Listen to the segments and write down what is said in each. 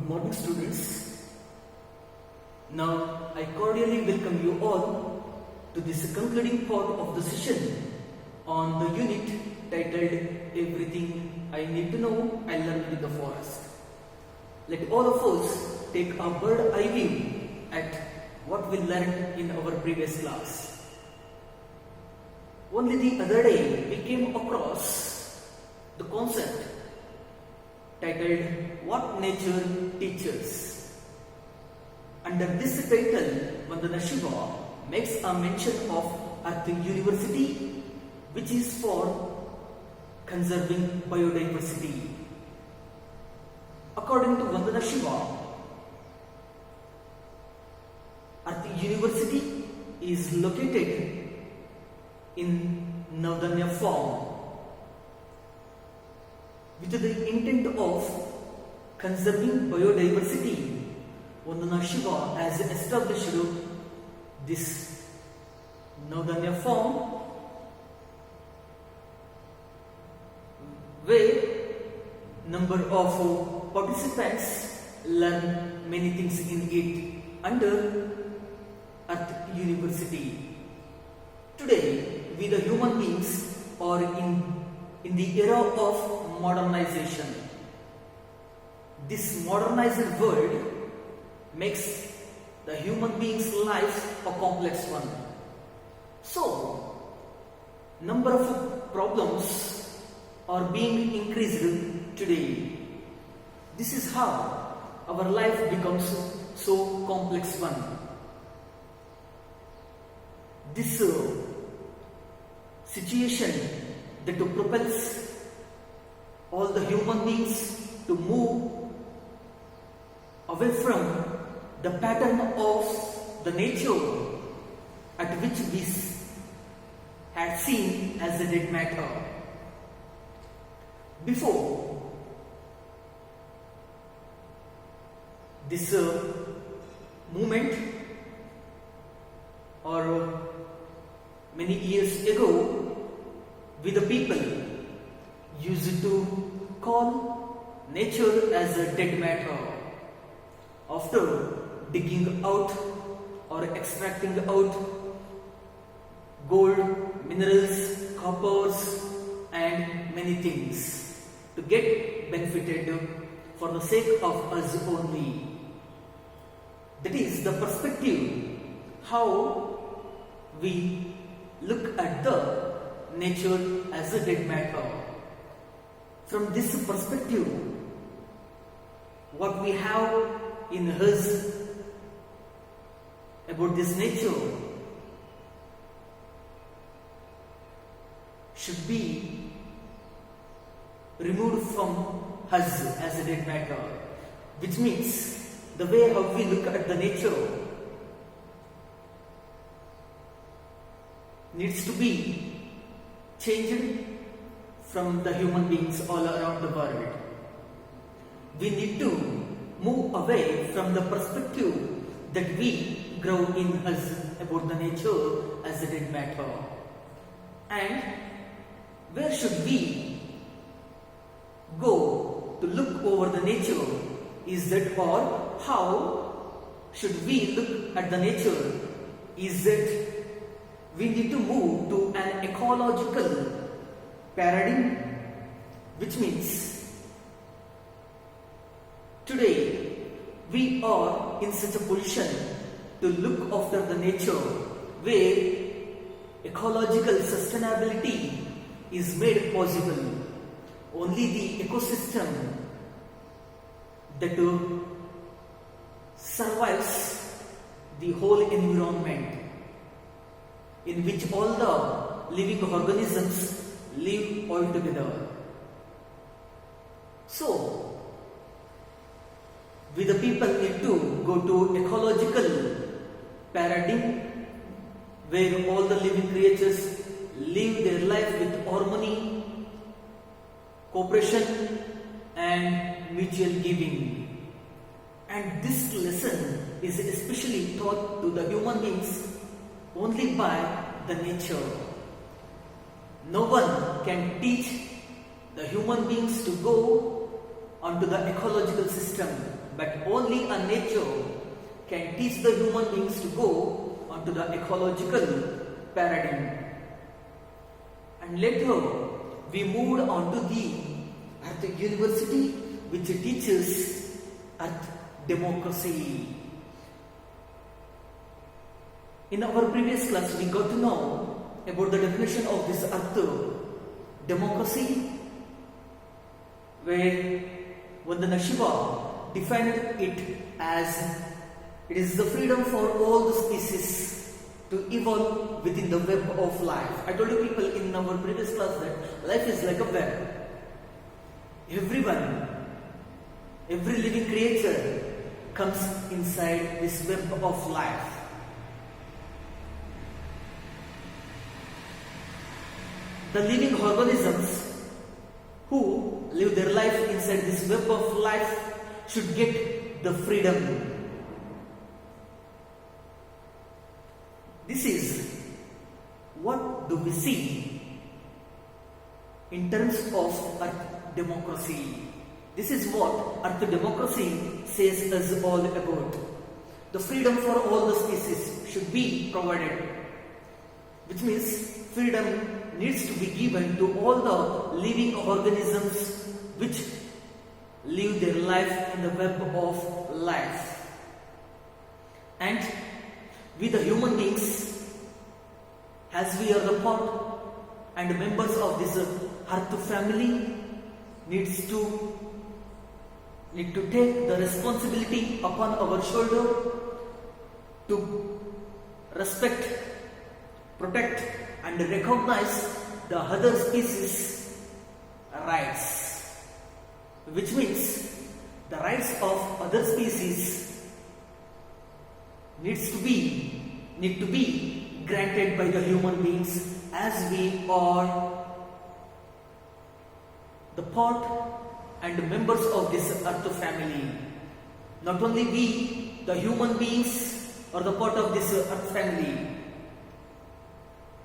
Good morning, students. Now, I cordially welcome you all to this concluding part of the session on the unit titled Everything I Need to Know I Learned in the Forest. Let all of us take a bird eye view at what we learned in our previous class. Only the other day we came across the concept titled What Nature Teaches. Under this title, Vandana Shiva makes a mention of Earth University, which is for conserving biodiversity. According to Vandana Shiva, Earth University is located in Navdanya Farm with the intent of conserving biodiversity. Vandana Shiva has established this Navdanya Farm where number of participants learn many things in it under Earth University. Today, we the human beings are in the era of modernization. This modernized world makes the human being's life a complex one. So, number of problems are being increased today. This is how our life becomes so complex one. This situation that propels all the human beings to move away from the pattern of the nature at which we had seen as the dead matter. Before this movement, or many years ago, we the people used to call nature as a dead matter. After digging out or extracting out gold, minerals, coppers and many things to get benefited for the sake of us only. That is the perspective how we look at the nature as a dead matter. From this perspective, what we have in us about this nature should be removed from us as a dead matter, which means the way how we look at the nature needs to be changed from the human beings all around the world. We need to move away from the perspective that we grow in us about the nature as a dead matter. And where should we go to look over the nature? Is that, or how should we look at the nature? Is that we need to move to an ecological paradigm, which means today we are in such a position to look after the nature where ecological sustainability is made possible. Only the ecosystem that survives the whole environment in which all the living organisms live all together. So, we the people need to go to ecological paradigm where all the living creatures live their life with harmony, cooperation and mutual giving. And this lesson is especially taught to the human beings only by the nature. No one can teach the human beings to go onto the ecological system but only a nature can teach the human beings to go onto the ecological paradigm. And later we moved on to the Earth University, which teaches Earth democracy. In our previous class, we got to know about the definition of this Earth democracy, where Vandana Shiva defined it as it is the freedom for all the species to evolve within the web of life. I told you people in our previous class that life is like a web. Everyone, every living creature comes inside this web of life. The living organisms who live their life inside this web of life should get the freedom. This is what do we see in terms of Earth democracy. This is what Earth democracy says us all about. The freedom for all the species should be provided, which means freedom needs to be given to all the living organisms which live their life in the web of life. And we the human beings, as we are the part and members of this Earth family, need to take the responsibility upon our shoulder to respect, protect and recognize the other species rights, which means the rights of other species need to be granted by the human beings, as we are the part and members of this Earth family. Not only we, the human beings, are the part of this Earth family.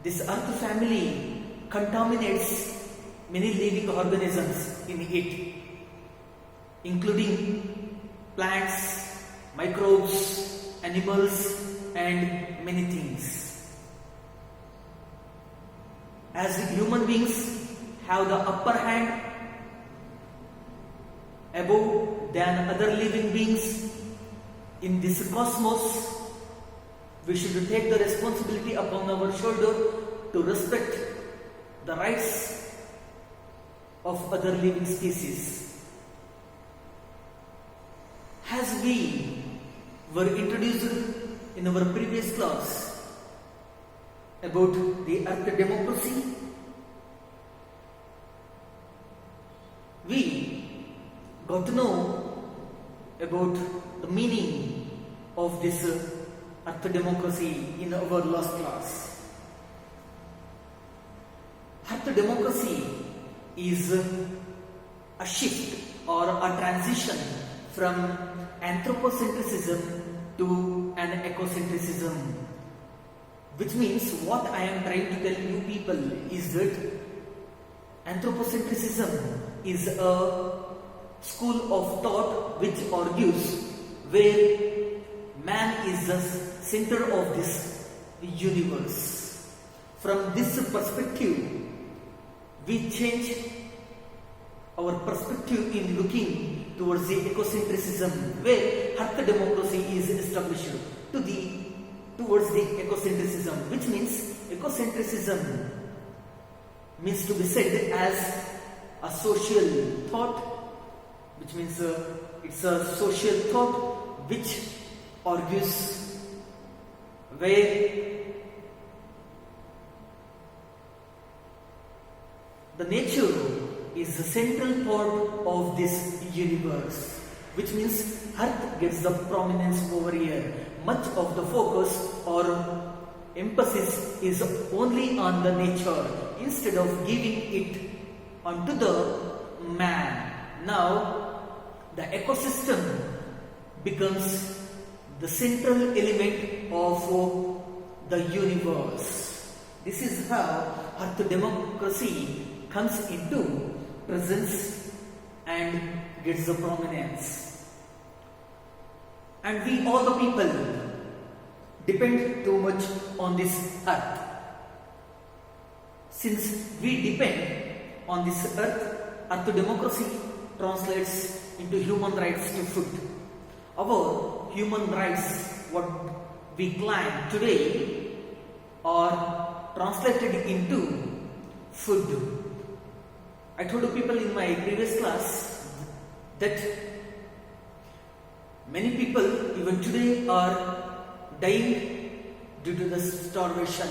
This Earth family contaminates many living organisms in it, including plants, microbes, animals and many things. As human beings have the upper hand above than other living beings in this cosmos, we should take the responsibility upon our shoulder to respect the rights of other living species. As we were introduced in our previous class about the Earth democracy, we got to know about the meaning of this Earth democracy in our last class. Earth democracy is a shift or a transition from anthropocentrism to an ecocentrism, which means what I am trying to tell you people is that anthropocentrism is a school of thought which argues where man is the center of this universe. From this perspective, we change our perspective in looking towards the ecocentrism, where Earth democracy is established towards the ecocentrism, which means ecocentrism means to be said as a social thought, which means it's a social thought which argues where the nature is the central part of this universe, which means Earth gets the prominence over here. Much of the focus or emphasis is only on the nature instead of giving it onto the man. Now the ecosystem becomes the central element of the universe. This is how Earth democracy comes into presence and gets the prominence. and we all the people depend too much on this earth. Since we depend on this earth democracy translates into human rights to food. Our human rights, what we claim today, are translated into food. I told you people in my previous class that many people even today are dying due to the starvation.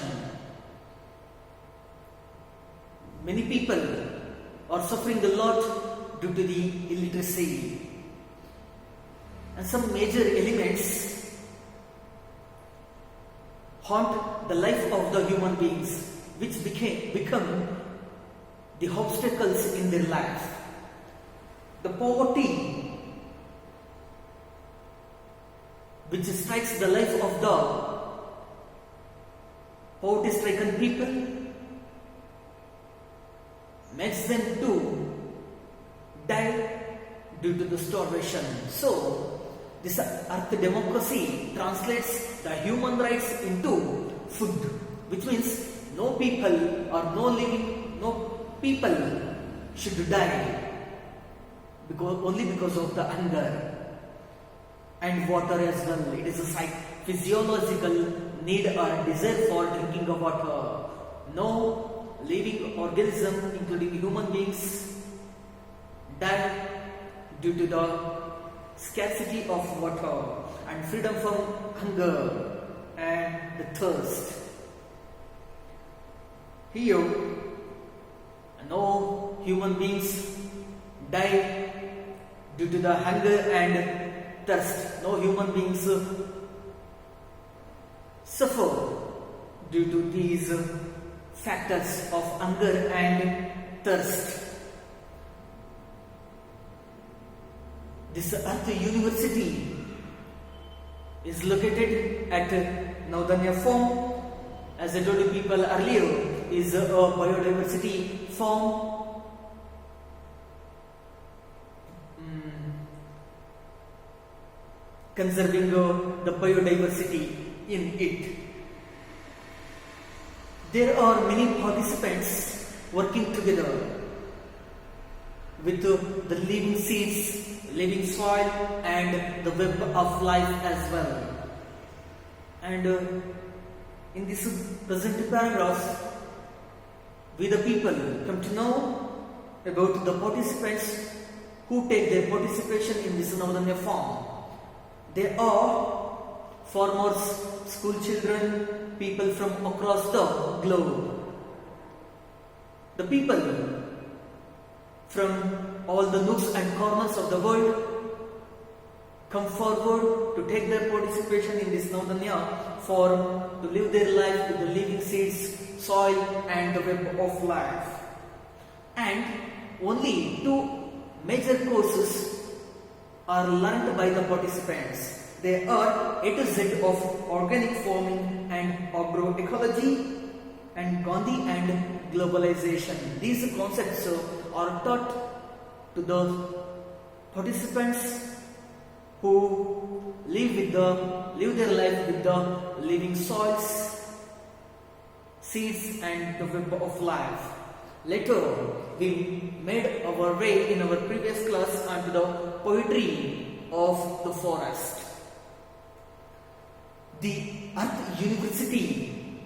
Many people are suffering a lot due to the illiteracy. And some major elements haunt the life of the human beings, which become the obstacles in their life. The poverty, which strikes the life of the poverty-stricken people, makes them to die due to the starvation. So, this earth democracy translates the human rights into food, which means no people or no people should die only because of the hunger. And water as well. It is a physiological need or desire for drinking of water. No living organism, including human beings, die due to the scarcity of water and freedom from hunger and the thirst. Here, no human beings die due to the hunger and thirst. No human beings suffer due to these factors of hunger and thirst. This Earth University is located at Naudanya Farm. As I told you people earlier, is a biodiversity farm. Conserving the biodiversity in it. There are many participants working together with the living seeds, living soil and the web of life as well. And in this present paragraph, we the people come to know about the participants who take their participation in this Naudanya farm. They are farmers, school children, people from across the globe. The people from all the nooks and corners of the world come forward to take their participation in this Naudanya farm, to live their life with the living seeds, soil and the web of life. And only 2 major courses are learnt by the participants. They are A to Z of organic farming and agroecology and Gandhi and globalization. These concepts are taught to the participants who live their life with the living soils, seeds and the web of life. Later, we made our way in our previous class onto the poetry of the forest. The Earth University,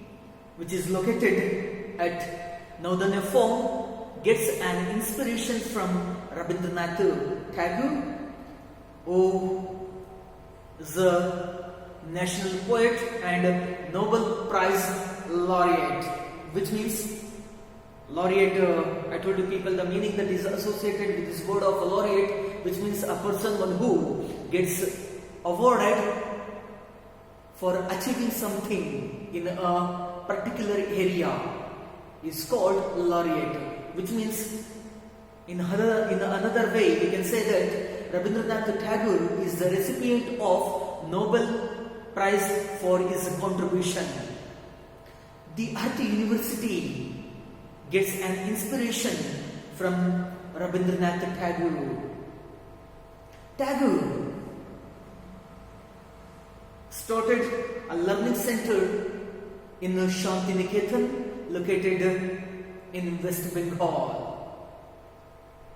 which is located at Naudanya Farm, gets an inspiration from Rabindranath Tagore, who is a national poet and Nobel Prize laureate, which means laureate, I told you people the meaning that is associated with this word of laureate, which means a person who gets awarded for achieving something in a particular area is called laureate, which means in another way we can say that Rabindranath Tagore is the recipient of Nobel Prize for his contribution. The Earth University gets an inspiration from Rabindranath Tagore. Tagore started a learning center in Shantiniketan, located in West Bengal,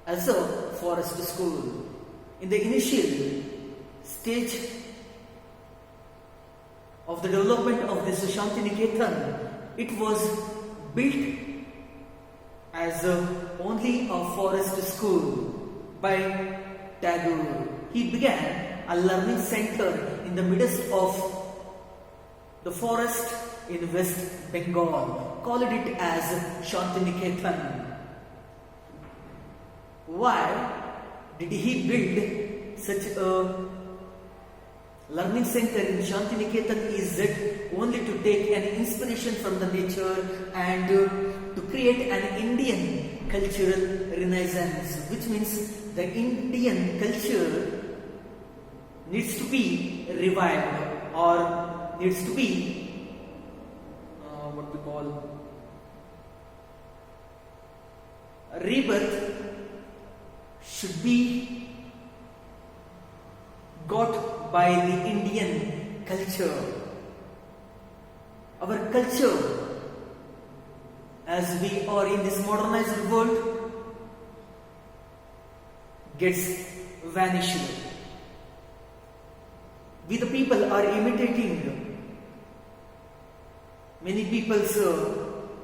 as a forest school. In the initial stage of the development of this Shantiniketan, it was built as only a forest school by Tagore. He began a learning center in the midst of the forest in West Bengal, called it as Shantiniketan. Why did he build such a learning center in Shantiniketan? Is it only to take an inspiration from the nature and to create an Indian cultural renaissance, which means the Indian culture needs to be revived or needs to be what we call rebirth, should be got by the Indian culture. Our culture, as we are in this modernized world, gets vanished. We the people are imitating many people's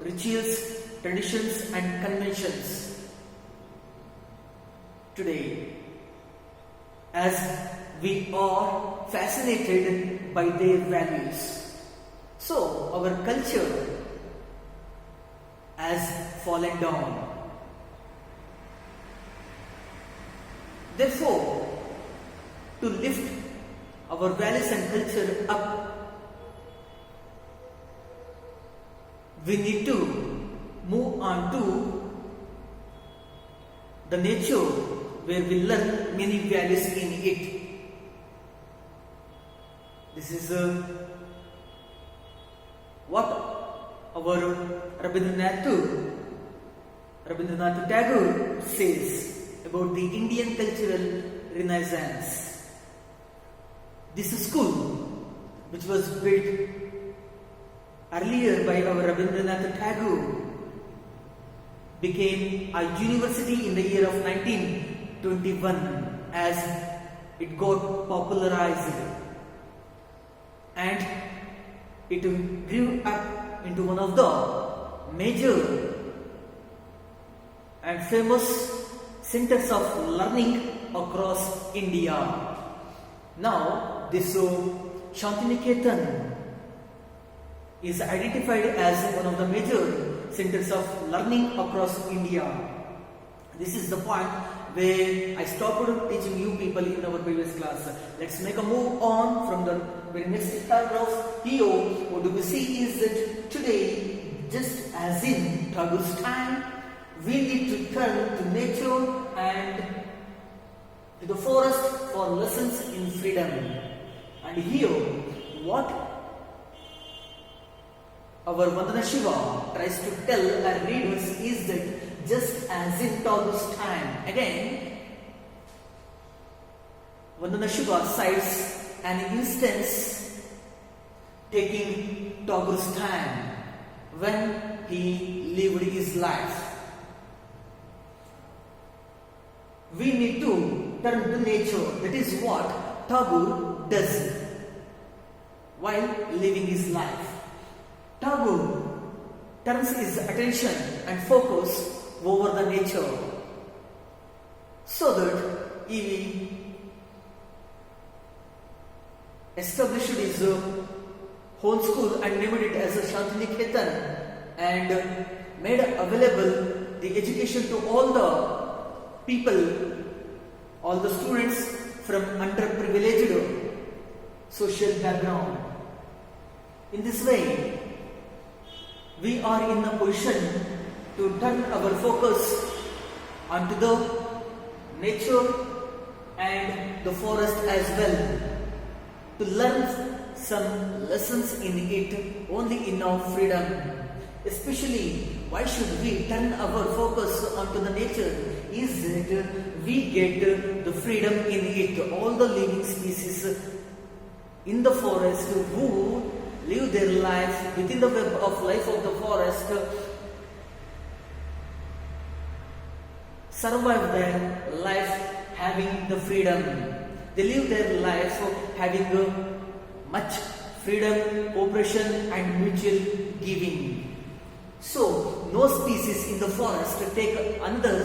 rituals, traditions and conventions today, as we are fascinated by their values. So our culture has fallen down. Therefore, to lift our values and culture up, we need to move on to the nature where we learn many values in it. This is what our Rabindranath Tagore says about the Indian cultural renaissance. This school, which was built earlier by our Rabindranath Tagore, became a university in the year of 1921 as it got popularized, and it grew up into one of the major and famous centers of learning across India. Now, this Shantiniketan is identified as one of the major centers of learning across India. This is the point where I stopped teaching you people in our previous class. Let's make a move on from the very next paragraph. Here, what do we see is that today, just as in Tagore's time, we need to turn to nature and to the forest for lessons in freedom. And here, what our Vandana Shiva tries to tell our readers is that just as in Tagore's time, again, Vandana Shiva cites an instance taking Tagore's time when he lived his life. We need to turn to nature. That is what Tagore does while living his life. Tagore turns his attention and focus over the nature so that he established his whole school and named it as a Shantiniketan and made available the education to all the people, all the students from underprivileged social background. In this way, we are in a position to turn our focus onto the nature and the forest as well, to learn some lessons in it only in our freedom. Especially, why should we turn our focus onto the nature? Is that we get the freedom in it. All the living species in the forest who live their life within the web of life of the forest survive their life having the freedom. They live their life having much freedom, cooperation and mutual giving. So no species in the forest take another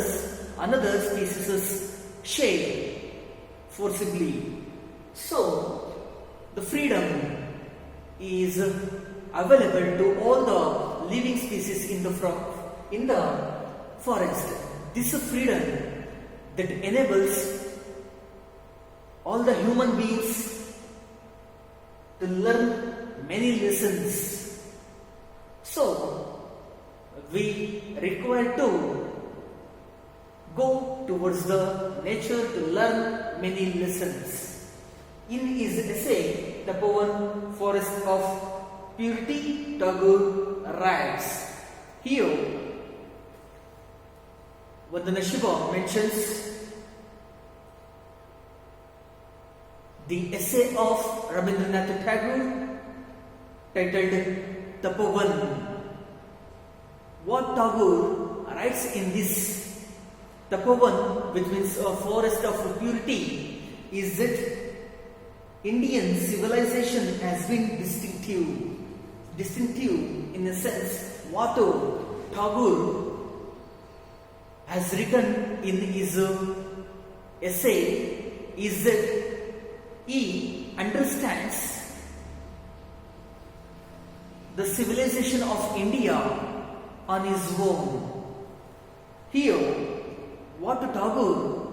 species' shade forcibly. So the freedom is available to all the living species in the forest. This freedom that enables all the human beings to learn many lessons. So we require to go towards the nature to learn many lessons. In his essay, Tapovan Forest of Purity, Tagore writes, here Vandana Shiva mentions the essay of Rabindranath Tagore titled Tapovan. What Tagore writes in this Tapovan, which means a forest of purity, is that Indian civilization has been distinctive in a sense. What Tagore has written in his essay is that he understands the civilization of India on his own. Here, what Tagore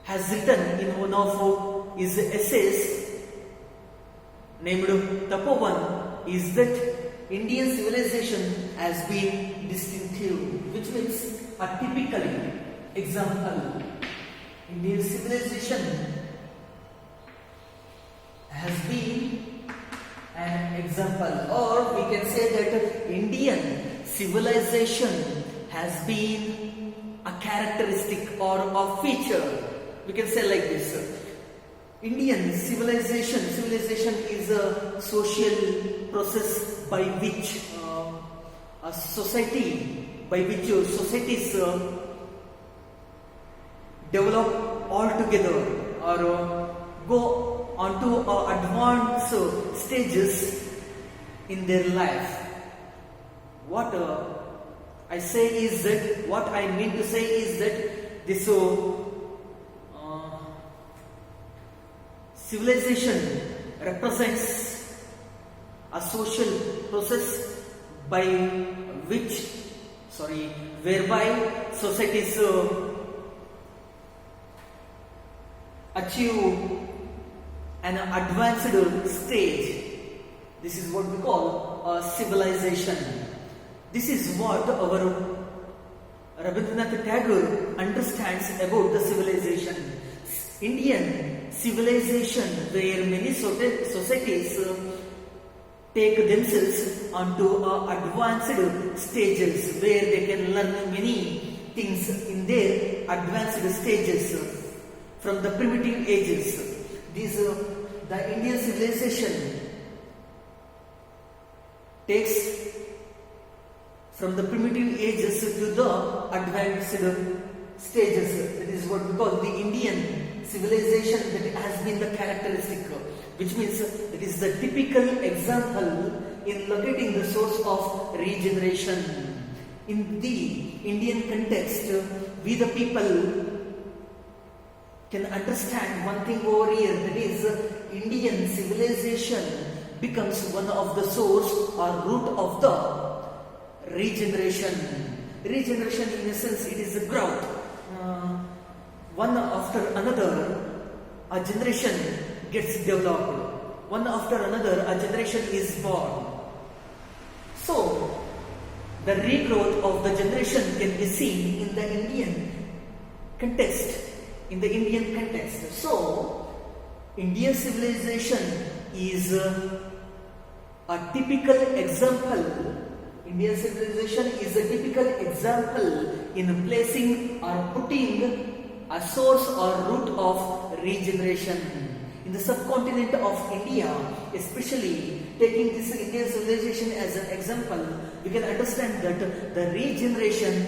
has written in one of his essays named Tapovan is that Indian civilization has been distinctive, which means a typical example. Indian civilization has been an example, or we can say that Indian civilization has been a characteristic or a feature. We can say like this. Indian civilization is a social process by which a society, by which societies develop all together or go onto advanced stages in their life. What I say is that, what I mean to say is that this civilization represents a social process by which, whereby societies achieve an advanced stage. This is what we call a civilization. This is what our Rabindranath Tagore understands about the civilization. Indian civilization, where many societies take themselves onto advanced stages, where they can learn many things in their advanced stages from the primitive ages. The Indian civilization takes from the primitive ages to the advanced stages. That is what we call the Indian civilization that has been the characteristic, which means it is the typical example in locating the source of regeneration. In the Indian context, we the people can understand one thing over here, that is Indian civilization becomes one of the source or root of the regeneration. Regeneration, in a sense, it is a growth. One after another, a generation gets developed. One after another, a generation is born. So, the regrowth of the generation can be seen in the Indian context. So, Indian civilization is a typical example. Indian civilization is a typical example in placing or putting a source or root of regeneration. In the subcontinent of India, especially taking this Indian civilization as an example, we can understand that the regeneration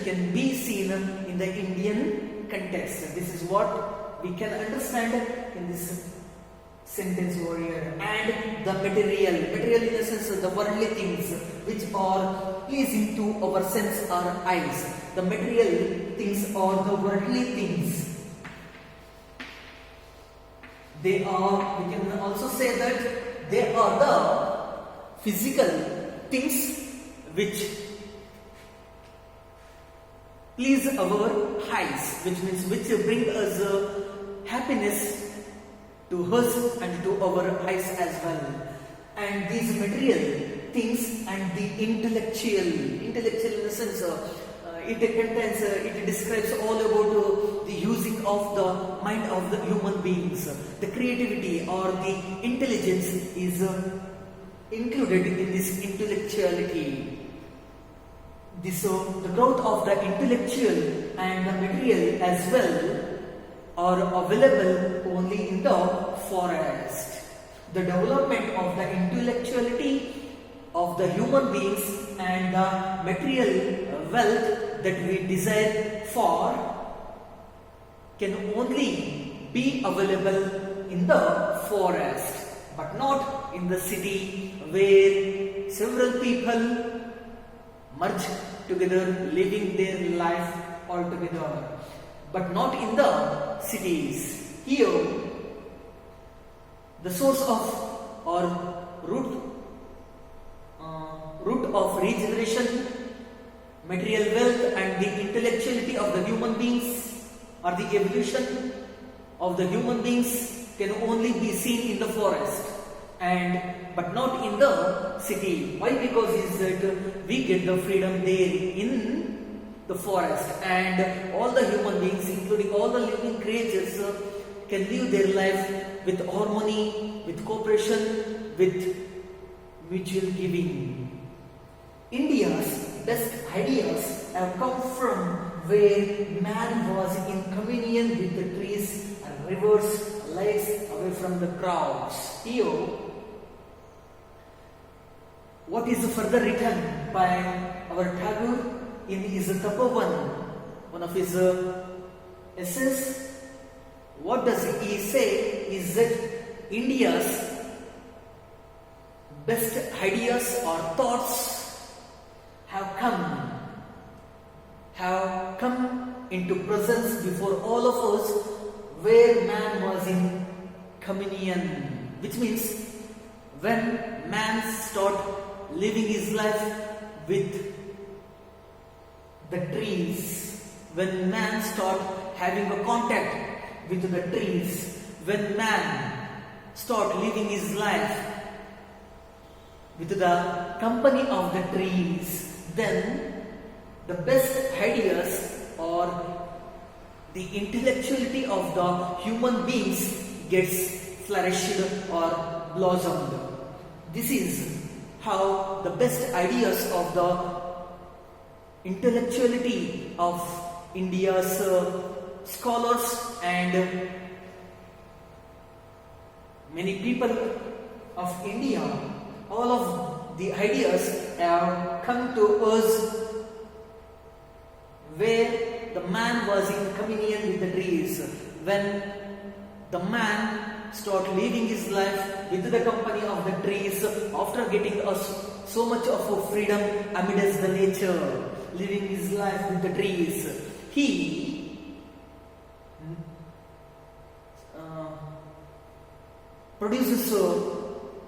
can be seen in the Indian context. This is what we can understand in this sentence over here. And the material in the sense of the worldly things which are pleasing to our sense or eyes. The material things are the worldly things. They are, we can also say that they are the physical things which please our eyes, which means which bring us happiness to us and to our eyes as well. And these material things and the intellectual in the sense it contains, it describes all about the using of the mind of the human beings. The creativity or the intelligence is included in this intellectuality. The growth of the intellectual and the material as well are available only in the forest. The development of the intellectuality of the human beings and the material wealth that we desire for can only be available in the forest, but not in the city where several people merge together, living their life all together, but not in the cities. Here, the source of or root of regeneration, material wealth and the intellectuality of the human beings or the evolution of the human beings can only be seen in the forest but not in the city. Why? Because is that we get the freedom there in the forest, and all the human beings, including all the living creatures, can live their life with harmony, with cooperation, with mutual giving. India's best ideas have come from where man was in communion with the trees and rivers, lakes, away from the crowds. Here, what is further written by our Tagore in his Tapovan, one of his essays? What does he say is that India's best ideas or thoughts have come into presence before all of us where man was in communion, which means when man start living his life with the trees, when man start having a contact with the trees, when man start living his life with the company of the trees, then the best ideas or the intellectuality of the human beings gets flourished or blossomed. This is how the best ideas of the intellectuality of India's scholars and many people of India, all of the ideas have come to us where the man was in communion with the trees. When the man started living his life with the company of the trees, after getting us so much of freedom amidst the nature, living his life with the trees, he produces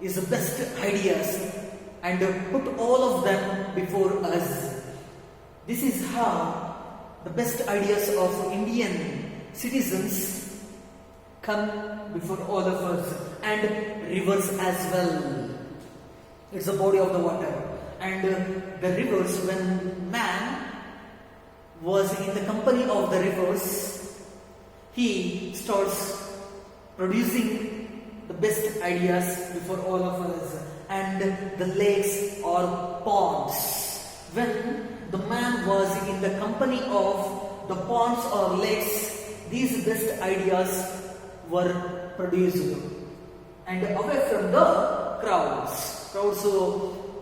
his best ideas and put all of them before us. This is how the best ideas of Indian citizens come before all of us, and rivers as well. It's the body of the water, and the rivers, when man was in the company of the rivers, he starts producing the best ideas before all of us. And the lakes or ponds, when the man was in the company of the ponds or lakes, these best ideas were produced and away from the crowds. Crowds,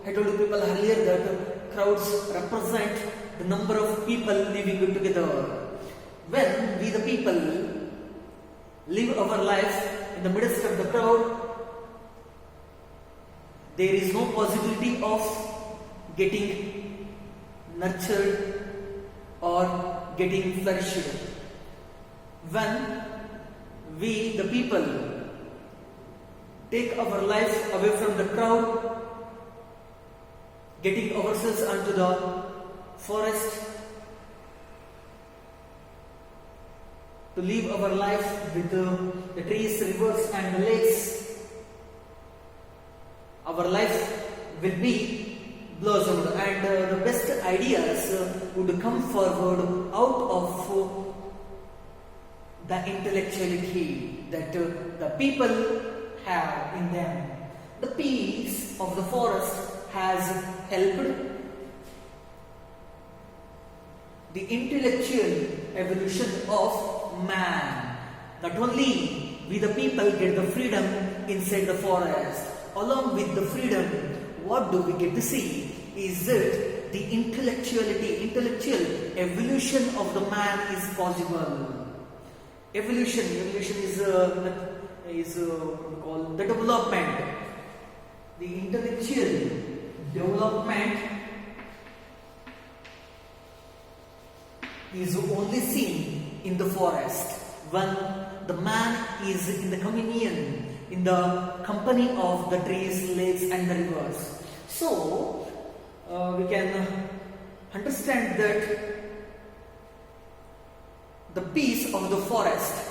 I told you people earlier that crowds represent the number of people living together. When we the people live our life in the midst of the crowd, there is no possibility of getting nurtured or getting flourished. When we the people take our life away from the crowd, getting ourselves onto the forest to live our life with the trees, rivers and the lakes, our life will be blossomed and the best ideas would come forward out of the intellectuality that the people have in them. The peace of the forest has helped the intellectual evolution of man. Not only we the people get the freedom inside the forest, along with the freedom, what do we get to see is that the intellectual evolution of the man is possible. Evolution is called the development. The intellectual development is only seen in the forest when the man is in the communion, in the company of the trees, lakes and the rivers. So we can understand that the peace of the forest,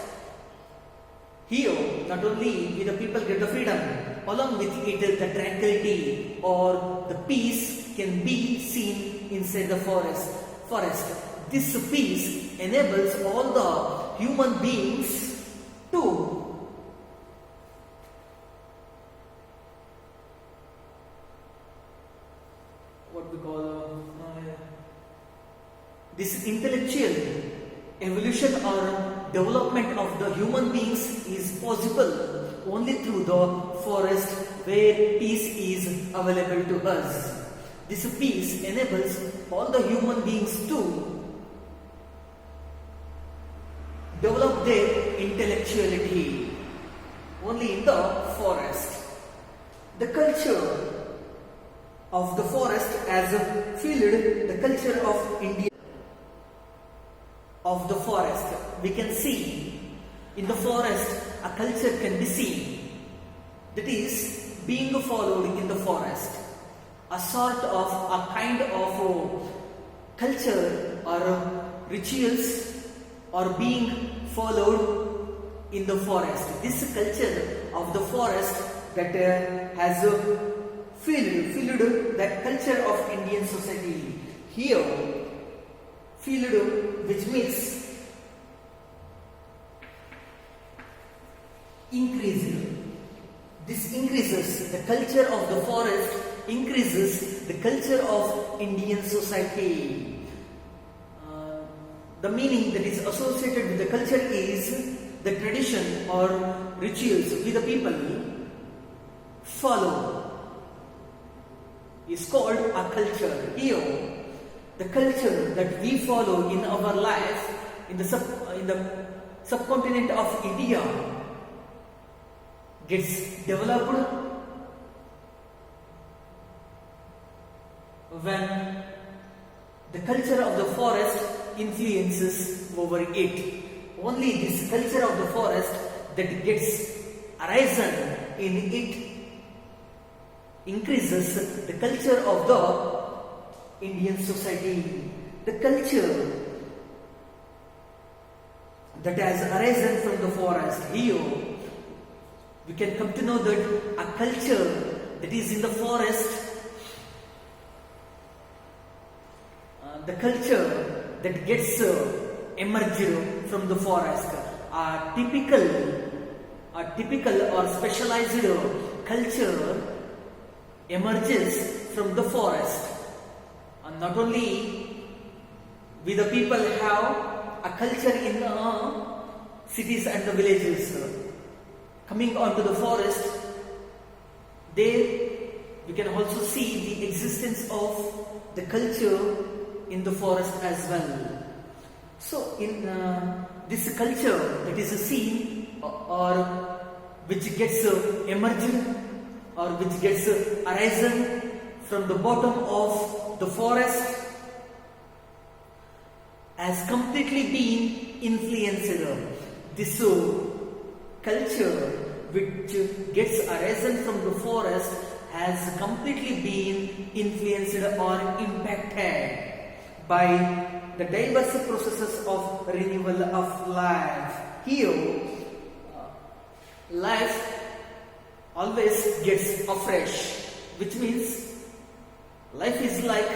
here not only will the people get the freedom, along with it the tranquility or the peace can be seen inside the forest. This peace enables all the human beings to this intellectual evolution or development of the human beings is possible only through the forest where peace is available to us. This peace enables all the human beings to develop their intellectuality only in the forest. The culture of the forest as filled the culture of India. Of the forest, we can see in the forest a culture can be seen that is being followed in the forest, a sort of a kind of culture or rituals are being followed in the forest. This culture of the forest that has filled that culture of Indian society. Here filled, which means increased. This increases the culture of the forest, increases the culture of Indian society. The meaning that is associated with the culture is the tradition or rituals we the people follow is called a culture. Here the culture that we follow in our life in the subcontinent of India gets developed when the culture of the forest influences over it. Only this culture of the forest that gets arisen in it increases the culture of the Indian society. The culture that has arisen from the forest. Here we can come to know that a culture that is in the forest, the culture that gets emerged from the forest, a typical or specialized culture emerges from the forest. And not only we the people have a culture in the cities and the villages, Coming on to the forest, there we can also see the existence of the culture in the forest as well. So in this culture that is seen or which gets emerged or which gets arisen from the bottom of the forest has completely been influenced. This culture which gets arisen from the forest has completely been influenced or impacted by the diverse processes of renewal of life. Here, life always gets afresh, which means life is like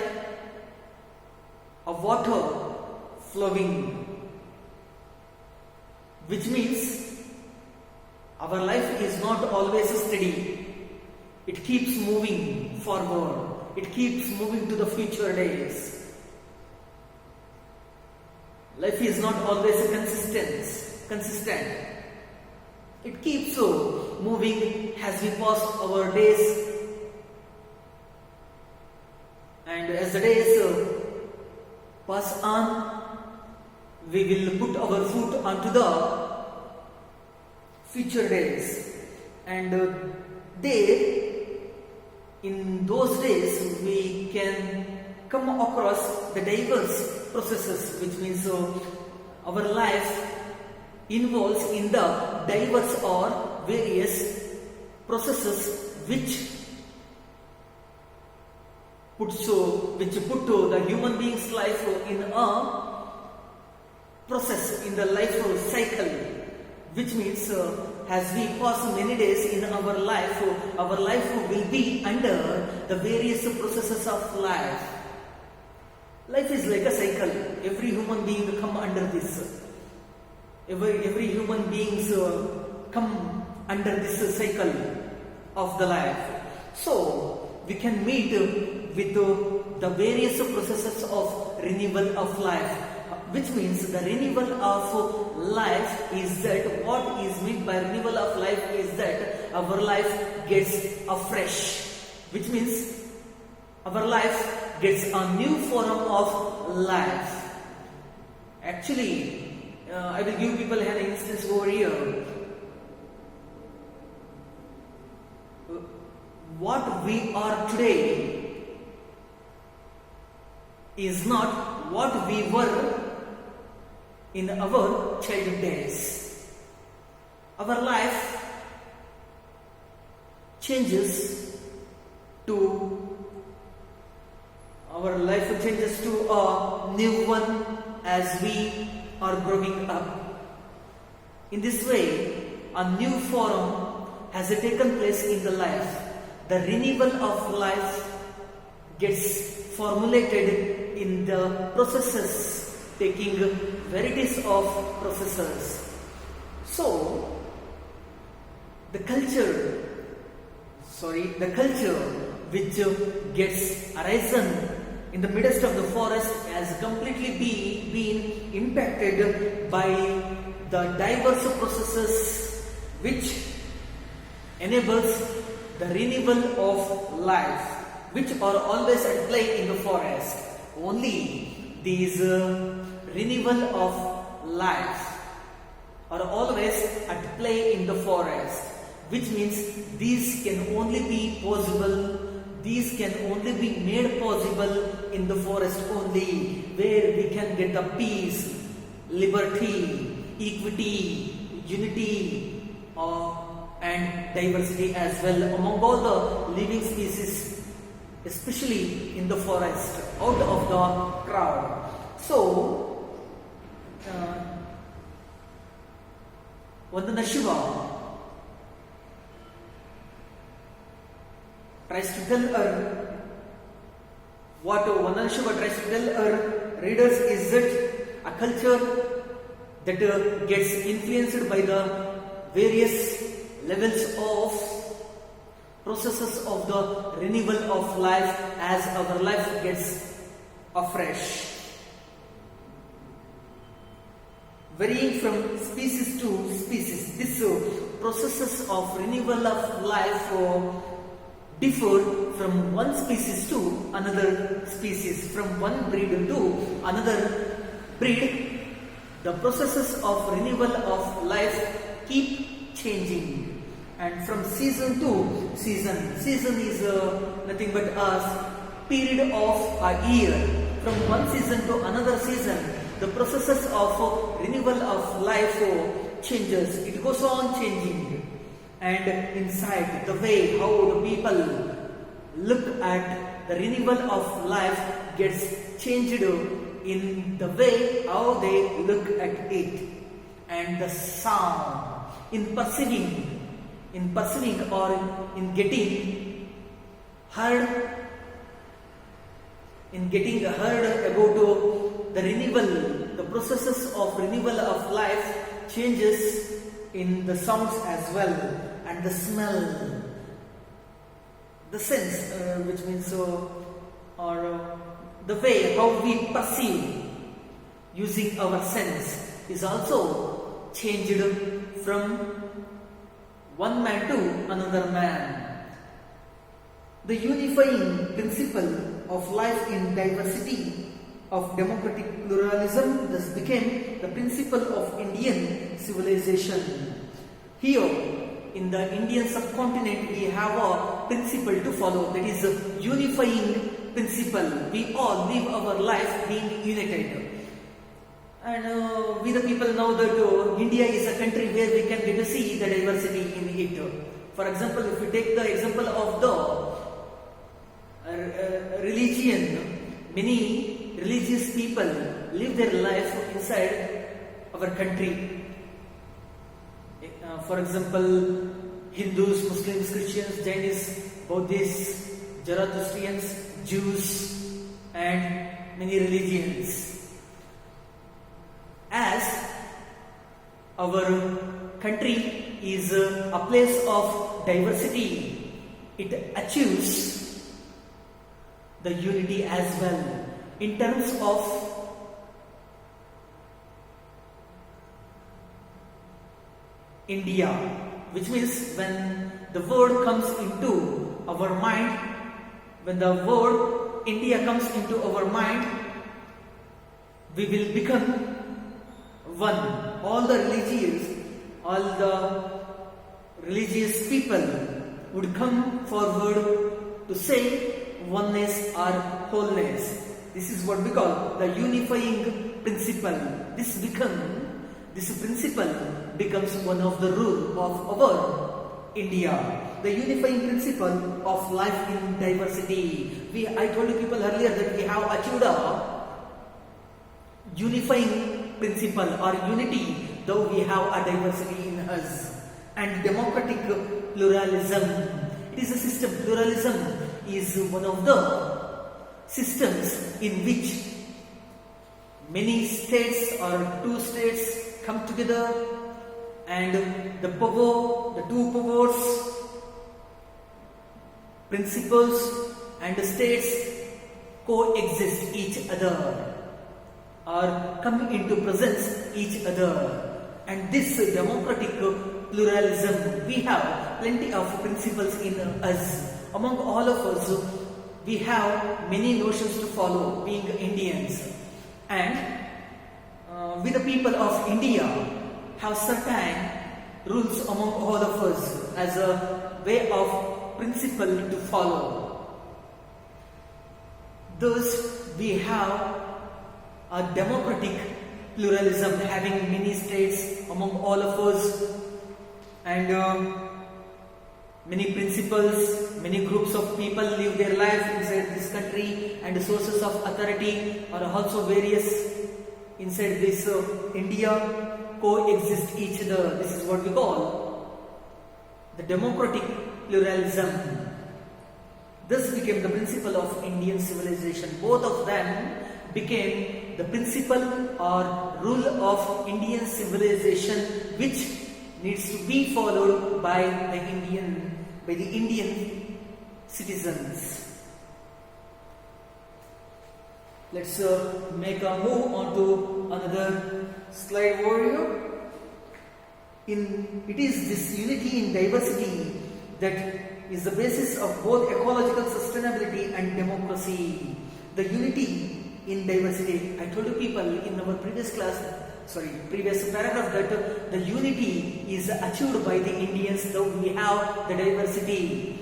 a water flowing, which means our life is not always steady. It keeps moving forward. It keeps moving to the future days. Life is not always consistent. It keeps moving as we pass our days. And as the days pass on, we will put our foot onto the future days. And there, in those days, we can come across the diverse processes, which means our life involves in the diverse or various processes which put the human being's life in a process in the life cycle, which means as we pass many days in our life will be under the various processes of life. Life is like a cycle. Every human being come under this. Every human beings come under this cycle of the life. So we can meet with the various processes of renewal of life, which means the renewal of life is that what is meant by renewal of life is that our life gets afresh, which means our life gets a new form of life. Actually, I will give people an instance over here. What we are today is not what we were in our childhood days. Our life changes to a new one as we are growing up. In this way, a new form has taken place in the life. The renewal of life gets formulated in the processes, taking varieties of processes. So, the culture which gets arisen in the midst of the forest has completely been impacted by the diverse processes which enables the renewal of life, which are always at play in the forest. Only these renewal of life are always at play in the forest, which means these can only be made possible in the forest only, where we can get the peace, liberty, equity, unity, and diversity as well among all the living species, especially in the forest, out of the crowd. So, Vandana Shiva tries to tell her, what Vandana Shiva tries to tell her readers is that a culture that gets influenced by the various levels of processes of the renewal of life as our life gets afresh. Varying from species to species. This processes of renewal of life differ from one species to another species, from one breed to another breed. The processes of renewal of life keep changing, and from season to season. Season is nothing but a period of a year. From one season to another season, the processes of renewal of life changes. It goes on changing. And inside, the way how the people look at the renewal of life gets changed in the way how they look at it. And the sound in perceiving or in getting heard about the renewal, the processes of renewal of life changes in the sounds as well, and the smell, the sense, which means the way how we perceive using our sense is also changed from one man to another man. The unifying principle of life in diversity of democratic pluralism thus became the principle of Indian civilization. Here in the Indian subcontinent we have a principle to follow, that is a unifying principle. We all live our life being united. And we the people know that India is a country where we can get to see the diversity in it. For example, if we take the example of the religion, many religious people live their life inside our country. For example, Hindus, Muslims, Christians, Jainis, Buddhists, Zoroastrians, Jews, and many religions. As our country is a place of diversity, it achieves the unity as well in terms of India, which means when the word comes into our mind, when the word India comes into our mind, we will become one. All the religious people would come forward to say oneness or wholeness. This is what we call the unifying principle. This principle becomes one of the rule of our India. The unifying principle of life in diversity. I told you people earlier that we have achieved a unifying principle or unity, though we have a diversity in us. And democratic pluralism, it is a system. Pluralism is one of the systems in which many states or two states come together, and the two powers, principles and states coexist each other or come into presence each other. And this democratic pluralism, we have plenty of principles in us. Among all of us, we have many notions to follow, being Indians. And we the people of India have certain rules among all of us as a way of principle to follow. Thus, we have a democratic pluralism, having many states among all of us, and many principles, many groups of people live their life inside this country, and the sources of authority are also various inside this India, coexist each other. This is what we call the democratic pluralism. This became the principle of Indian civilization. Both of them became the principle or rule of Indian civilization, which needs to be followed by the Indian citizens. Let's make a move on to another slide over here. It is this unity in diversity that is the basis of both ecological sustainability and democracy. The unity in diversity. I told you people in our previous paragraph that the unity is achieved by the Indians, though we have the diversity.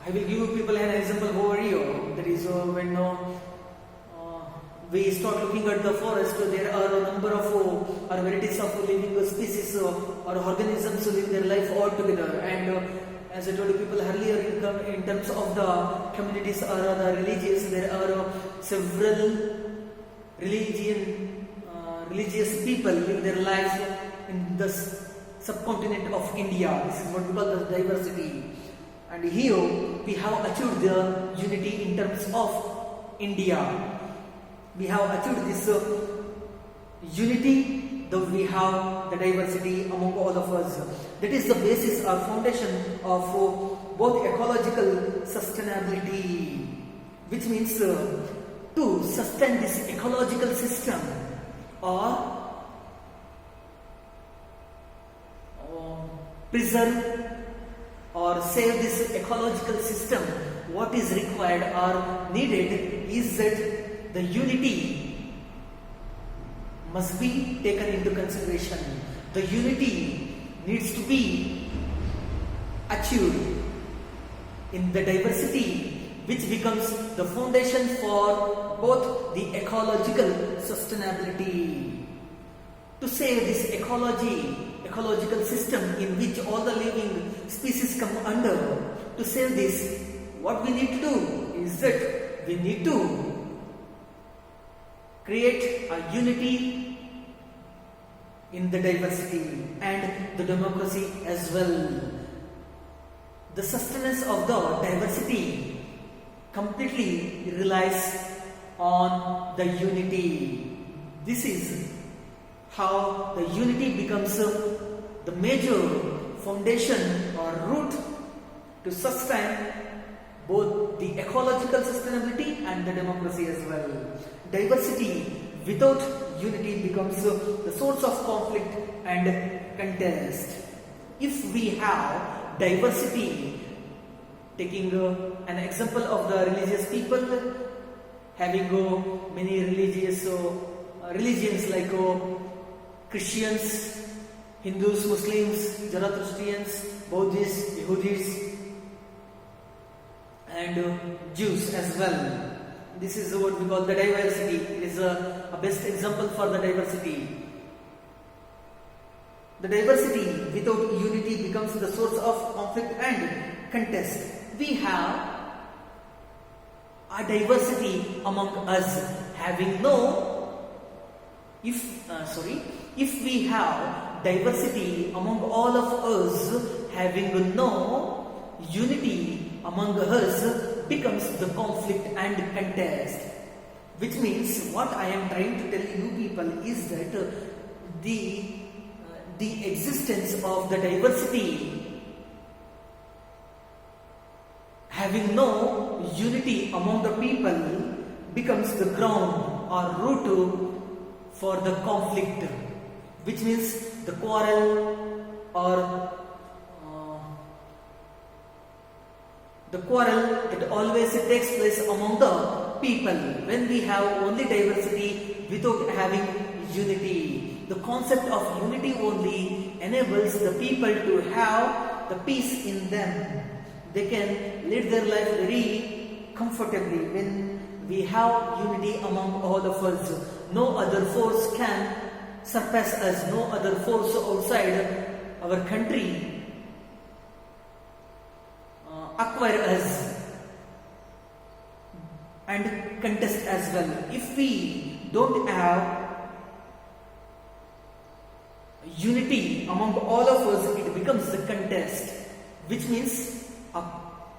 I will give you people an example over here. That is when we start looking at the forest, there are a number of varieties of living species or organisms who live their life all together. And as I told you people earlier, in terms of the communities or the religions, there are several religious people live their lives in the subcontinent of India. This is what we call the diversity. And here we have achieved the unity in terms of India. We have achieved this unity, though we have the diversity among all of us. That is the basis or foundation of both ecological sustainability, which means to sustain this ecological system or preserve or save this ecological system, what is required or needed is that the unity must be taken into consideration. The unity needs to be achieved in the diversity, which becomes the foundation for both the ecological sustainability. To save this ecological system in which all the living species come under, to save this, what we need to do is that we need to create a unity in the diversity and the democracy as well. The sustenance of the diversity completely relies on the unity. This is how the unity becomes the major foundation or root to sustain both the ecological sustainability and the democracy as well. Diversity without unity becomes the source of conflict and contest. If we have diversity, taking an example of the religious people, having many religions like Christians, Hindus, Muslims, Zoroastrians, Buddhists, Yehudis, and Jews as well. This is what we call the diversity. It is a best example for the diversity. The diversity without unity becomes the source of conflict and contest. We have a diversity among us having if we have diversity among all of us having no unity among us becomes the conflict and contest. Which means what I am trying to tell you people is that the existence of the diversity having no unity among the people becomes the ground or root for the conflict, which means the quarrel or the quarrel that always takes place among the people when we have only diversity without having unity. The concept of unity only enables the people to have the peace in them. They can live their life very comfortably when we have unity among all of us. No other force can surpass us, no other force outside our country acquire us and contest as well. If we don't have unity among all of us, it becomes the contest, which means a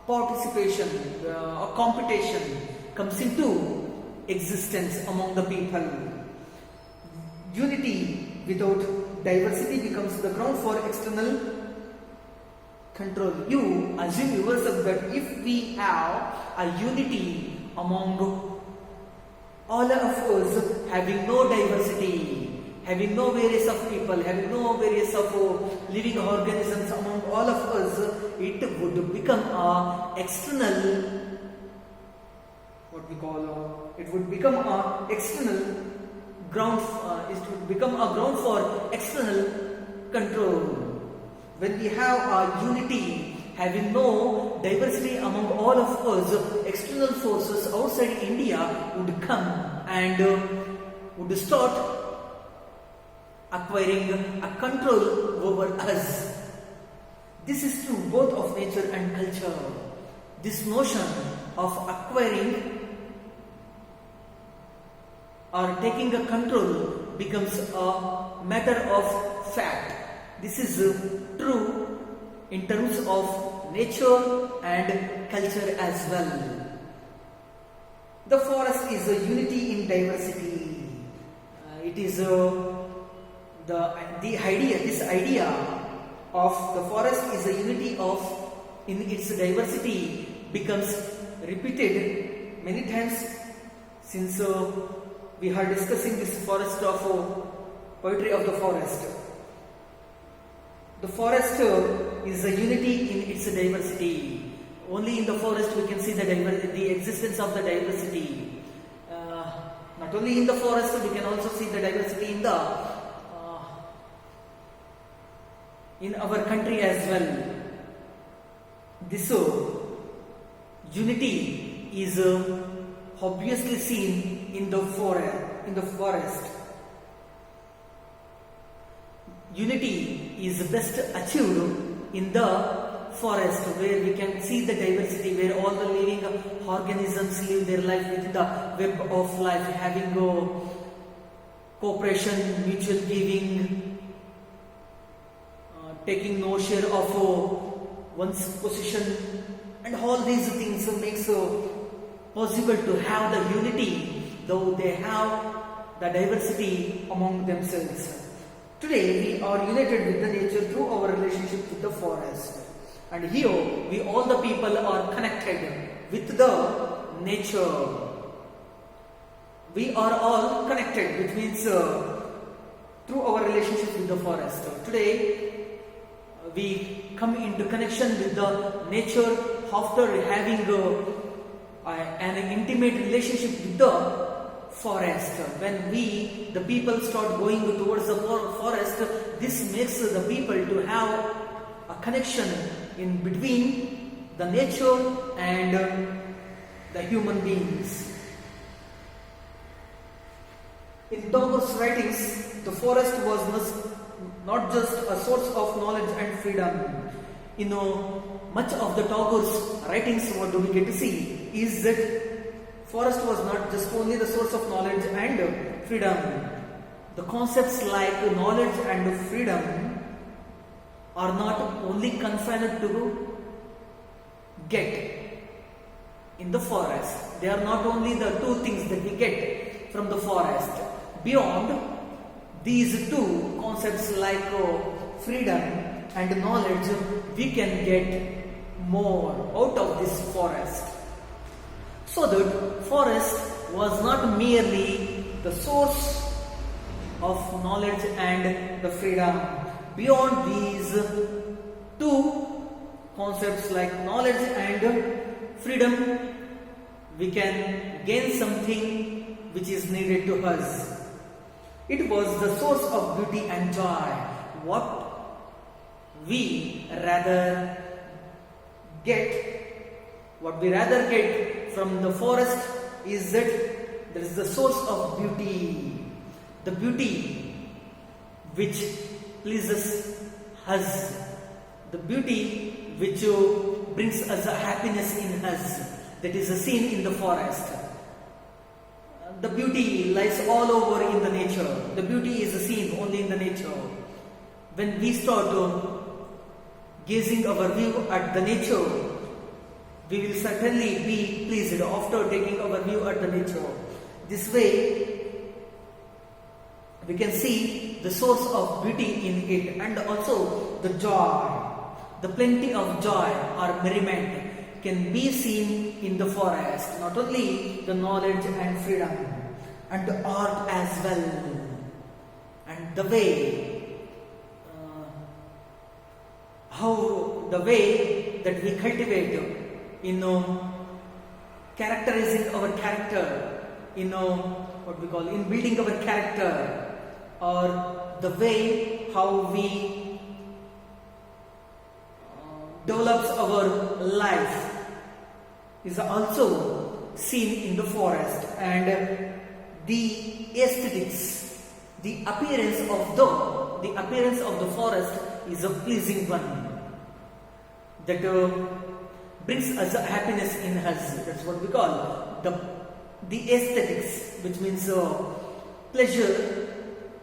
participation, a competition comes into existence among the people. Unity without diversity becomes the ground for external control. You assume yourself that if we have a unity among all of us having no diversity, having no various of people, having no various of living organisms among all of us, it would become a external, what we call, it would become a external ground, it would become a ground for external control. When we have a unity, having no diversity among all of us, external forces outside India would come and would start acquiring a control over us. This is true both of nature and culture. This notion of acquiring or taking a control becomes a matter of fact. This is true in terms of nature and culture as well. The forest is a unity in diversity. It is this idea of the forest is a unity of in its diversity becomes repeated many times since we are discussing this forest of poetry of the forest. The forest is a unity in its diversity. Only in the forest we can see the existence of the diversity. Not only in the forest, we can also see the diversity in our country as well. This unity is obviously seen in the forest. Unity is best achieved in the forest, where we can see the diversity, where all the living organisms live their life within the web of life, having cooperation, mutual giving, taking no share of one's position, and all these things makes possible to have the unity, though they have the diversity among themselves. Today we are united with the nature through our relationship with the forest, and here all the people are connected with the nature. We are all connected, which means through our relationship with the forest. Today we come into connection with the nature after having an intimate relationship with the forest. When the people start going towards the forest, this makes the people to have a connection in between the nature and the human beings. In Tagore's writings, the forest was not just a source of knowledge and freedom. Much of the Tagore's writings, what do we get to see is that forest was not just only the source of knowledge and freedom. The concepts like knowledge and freedom are not only confined to get in the forest. They are not only the two things that we get from the forest. Beyond these two concepts like freedom and knowledge, we can get more out of this forest. So that forest was not merely the source of knowledge and the freedom. Beyond these two concepts like knowledge and freedom, we can gain something which is needed to us. It was the source of beauty and joy. What we rather get from the forest is that there is the source of beauty. The beauty which pleases us. The beauty which brings us a happiness in us. That is seen in the forest. The beauty lies all over in the nature. The beauty is seen only in the nature. When we start gazing our view at the nature, we will certainly be pleased after taking our view at the nature. This way, we can see the source of beauty in it, and also the joy. The plenty of joy or merriment can be seen in the forest. Not only the knowledge and freedom, and the art as well. and the way that we cultivate characterizing our character, what we call in building our character, or the way how we develops our life is also seen in the forest. And the aesthetics, the appearance of the forest is a pleasing one that brings us a happiness in us. That's what we call the aesthetics, which means pleasure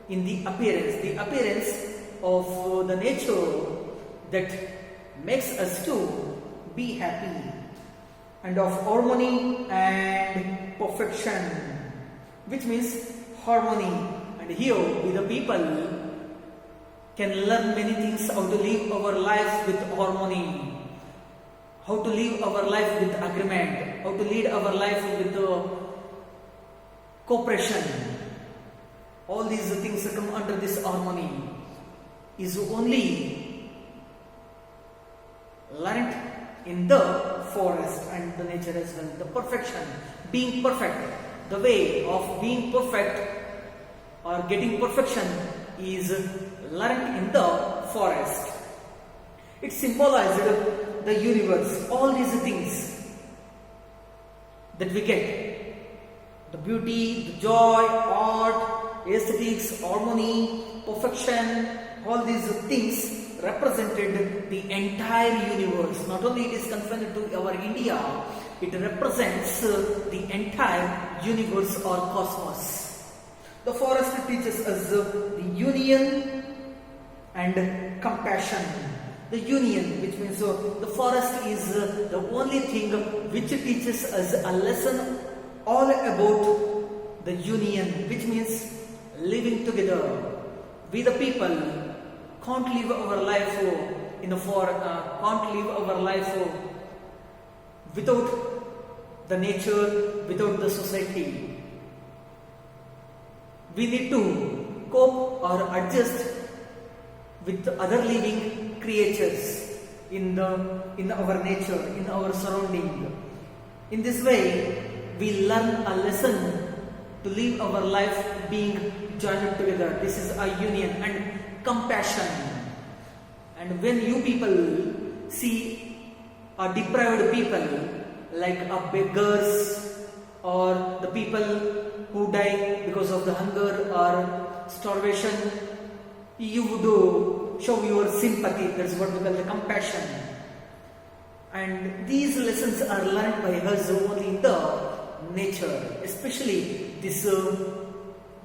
in the appearance of the nature that makes us to be happy, and of harmony and perfection, which means harmony. And here we the people can learn many things, how to live our life with harmony, how to live our life with agreement, how to lead our life with cooperation. All these things come under this harmony is only learnt in the forest and the nature as well. The perfection, being perfect, the way of being perfect or getting perfection is learnt in the forest. It symbolized the universe, all these things that we get, the beauty, the joy, art, aesthetics, harmony, perfection, all these things represented the entire universe. Not only it is confined to our India, it represents the entire universe or cosmos. The forest teaches us the union and compassion. The union, which means the forest is the only thing which teaches us a lesson all about the union, which means living together. We the people can't live our life can't live our life without the nature, without the society. We need to cope or adjust with other living creatures in our nature, in our surrounding. In this way, we learn a lesson to live our life being joined together. This is a union and compassion. And when you people see a deprived people like beggars or the people who die because of the hunger or starvation, you would show your sympathy. That's what we call the compassion. And these lessons are learned by us only in the nature. Especially this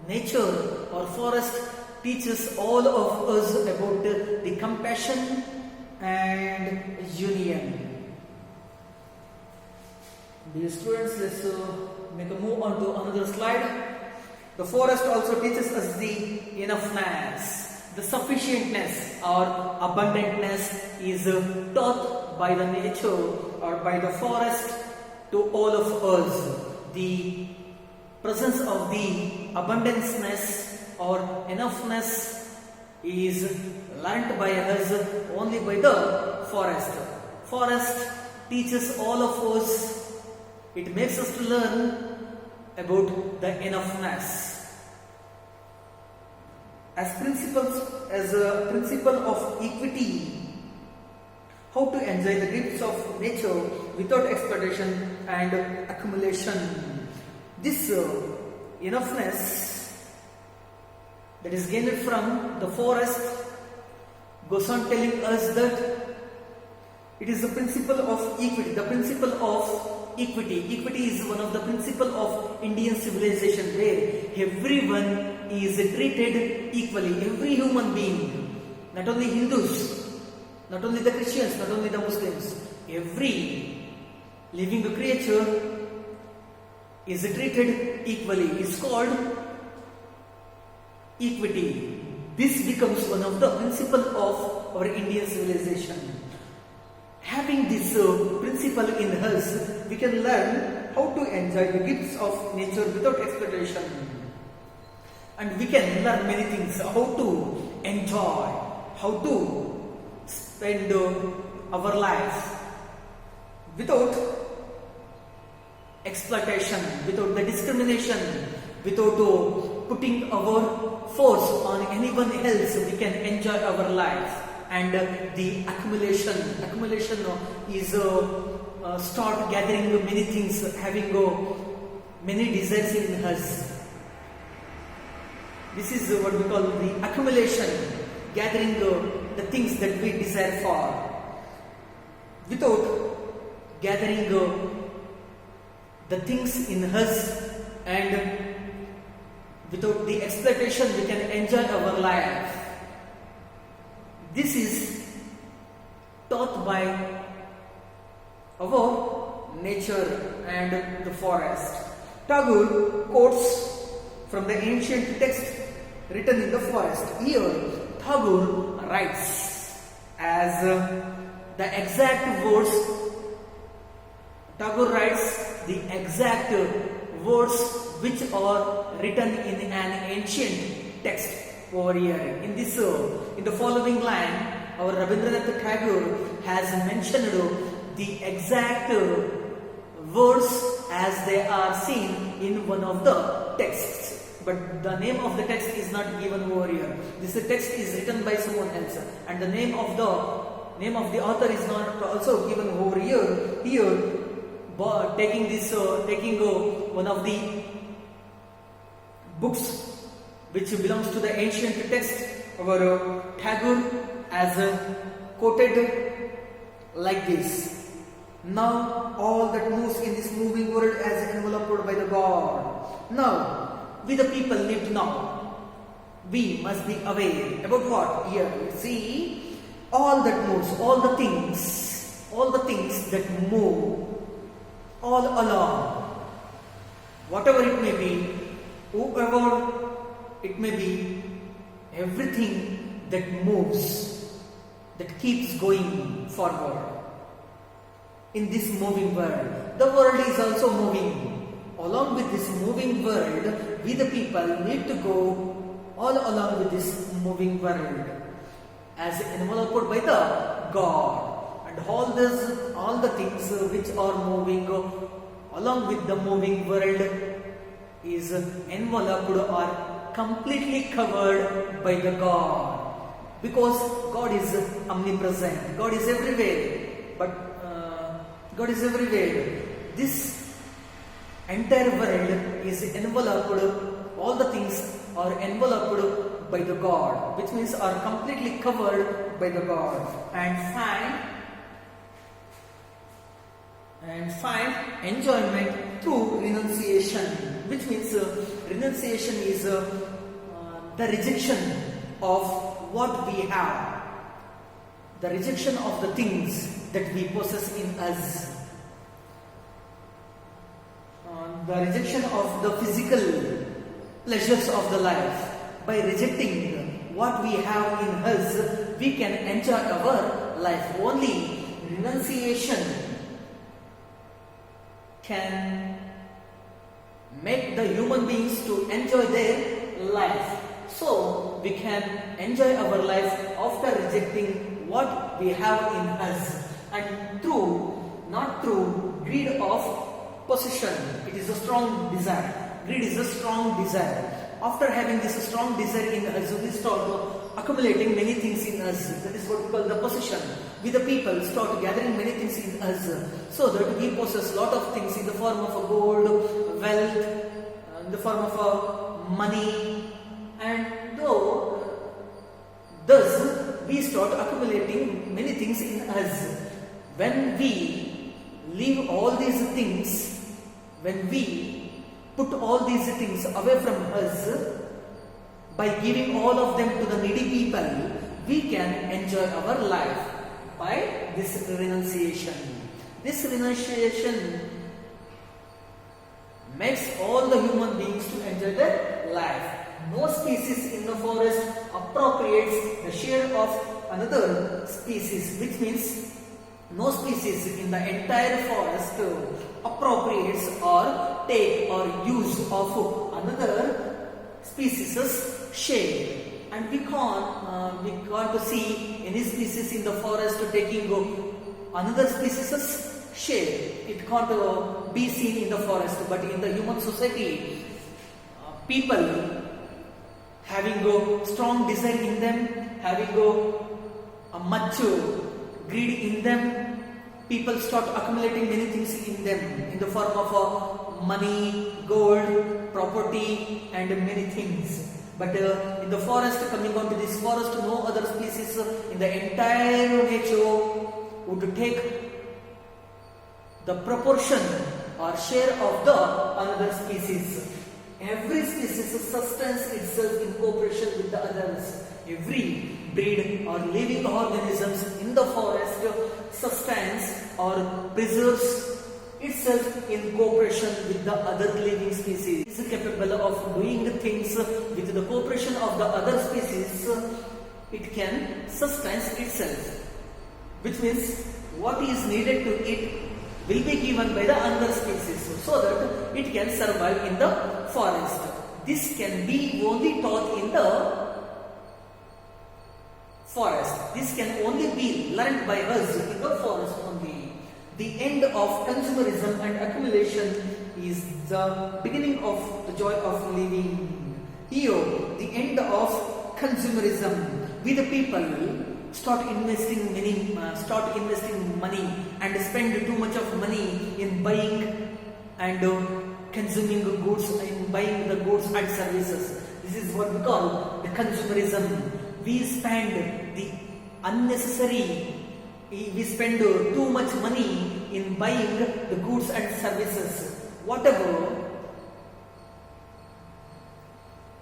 nature or forest teaches all of us about the compassion and union. Dear students, let's make a move on to another slide. The forest also teaches us the enoughness. The sufficientness or abundantness is taught by the nature or by the forest to all of us. The presence of the abundanceness or enoughness is learnt by us only by the forest. Forest teaches all of us. It makes us to learn about the enoughness. As a principle of equity, how to enjoy the gifts of nature without exploitation and accumulation. This enoughness that is gained from the forest goes on telling us that it is the principle of equity. The principle of equity. Equity is one of the principles of Indian civilization, where everyone is treated equally. Every human being, not only Hindus, not only the Christians, not only the Muslims, every living creature is treated equally. It's called equity. This becomes one of the principles of our Indian civilization. Having this principle in us, we can learn how to enjoy the gifts of nature without exploitation. and we can learn many things, how to enjoy, how to spend our life without exploitation, without the discrimination, without putting our force on anyone else. We can enjoy our life. And the accumulation is start gathering many things, having many desires in us. This is what we call the accumulation, gathering the things that we desire for. Without gathering the things in us, and without the exploitation, we can enjoy our life. This is taught by our nature and the forest. Tagore quotes from the ancient text written in the forest. Here, Tagore writes as the exact words. Tagore writes the exact words which are written in an ancient text over here. In this, in the following line, our Rabindranath Tagore has mentioned the exact words as they are seen in one of the texts. But the name of the text is not given over here. This text is written by someone else, and the name of the author is not also given over here. Here, but taking one of the books which belongs to the ancient text, our Tagore has quoted like this: now all that moves in this moving world is enveloped by the God. Now we the people need to know. We must be aware about what? Here you see, all that moves, all the things that move all along, whatever it may be, whoever it may be, everything that moves, that keeps going forward in this moving world. The world is also moving. Along with this moving world, we the people need to go all along with this moving world as enveloped by the God. And all the things which are moving along with the moving world is enveloped or completely covered by the God, because God is omnipresent. God is everywhere. God is everywhere. This entire world is enveloped. All the things are enveloped by the God, which means are completely covered by the God. And find enjoyment through renunciation, which means renunciation is the rejection of what we have, the rejection of the things that we possess in us, the rejection of the physical pleasures of the life. By rejecting what we have in us, we can enjoy our life. Only renunciation can make the human beings to enjoy their life. So we can enjoy our life after rejecting what we have in us, and not through greed of possession. It is a strong desire. Greed is a strong desire. After having this strong desire in us, we start accumulating many things in us. That is what we call the possession. We the people start gathering many things in us, so that we possess a lot of things in the form of a gold, wealth, in the form of money, and thus we start accumulating many things in us. When we leave all these things, when we put all these things away from us, by giving all of them to the needy people, we can enjoy our life by this renunciation. This renunciation makes all the human beings to enjoy their life. No species in the forest appropriates the share of another species, which means no species in the entire forest appropriates or take or use of another species share. And we can't see any species in the forest taking another species share. It can't be seen in the forest, but in the human society, people having a strong desire in them, having a much greed in them, people start accumulating many things in them in the form of money, gold, property and many things. But in the forest, coming on to this forest, no other species in the entire nature would take the proportion or share of the another species. Every species sustains itself in cooperation with the others. Every breed or living organisms in the forest sustains or preserves itself in cooperation with the other living species. It is capable of doing things with the cooperation of the other species. It can sustain itself, which means what is needed to eat will be given by the other species so that it can survive in the forest. This can be only taught in the forest. This can only be learned by us in the forest only. The end of consumerism and accumulation is the beginning of the joy of living. Here, the end of consumerism. We the people start investing money and spend too much of money in buying and consuming goods, in buying the goods and services. This is what we call the consumerism. We spend the unnecessary, we spend too much money in buying the goods and services. Whatever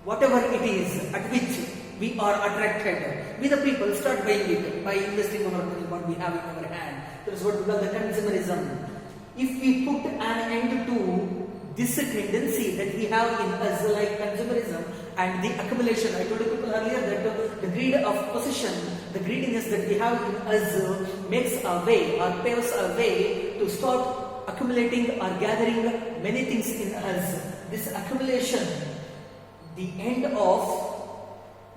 it is at which we are attracted, we the people start buying it by investing our money, what we have in our hand. That is what we call the consumerism. If we put an end to this tendency that we have in us, like consumerism and the accumulation, I told you people earlier that the greed of possession, the greediness that we have in us makes a way or paves a way to start accumulating or gathering many things in us. This accumulation, the end of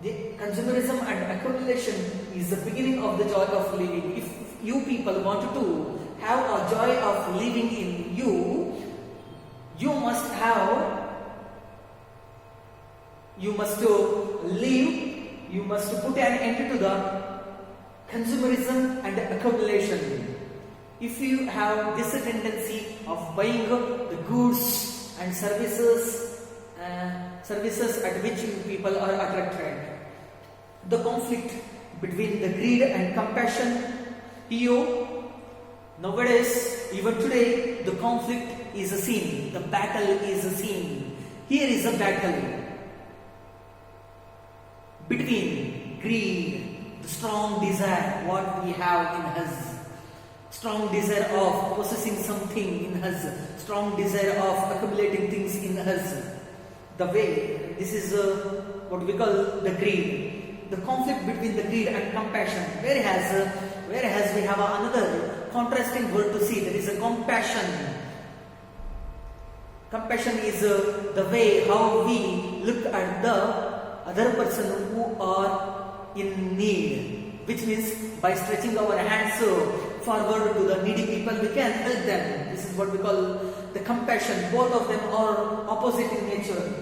the consumerism and accumulation is the beginning of the joy of living. If you people want to have a joy of living in you, you must put an end to the consumerism and accumulation. If you have this tendency of buying the goods and services at which you people are attracted, the conflict between the greed and compassion, here, nowadays, even today, the conflict is seen, the battle is seen. Here is a battle between greed, the strong desire, what we have in us, strong desire of possessing something in us, strong desire of accumulating things in us. The way, this is what we call the greed, the conflict between the greed and compassion. Whereas we have another contrasting word to see, that is a compassion. Compassion is the way how we look at the other person who are in need, which means by stretching our hands forward to the needy people, we can help them. This is what we call the compassion. Both of them are opposite in nature.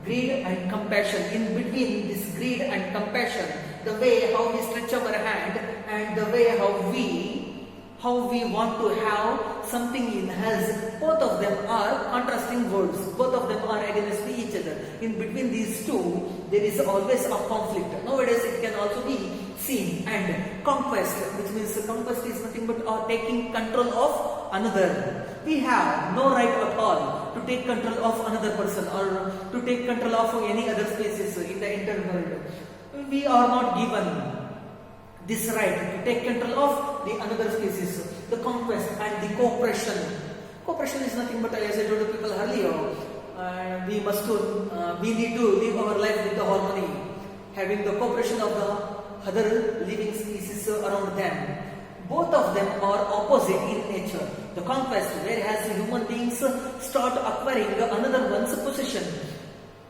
Greed and compassion. In between this greed and compassion, the way how we stretch our hand and the way how we want to have something in us, both of them are contrasting words. Both of them are against each other. In between these two, there is always a conflict. Nowadays, it can also be seen. And conquest, which means conquest is nothing but taking control of another. We have no right at all to take control of another person or to take control of any other species in the entire world. We are not given this right to take control of the another species. The conquest and the cooperation. Cooperation is nothing but, as I told the people earlier, we need to live our life with the harmony, having the cooperation of the other living species around them. Both of them are opposite in nature. The conquest, whereas human beings start acquiring another one's possession.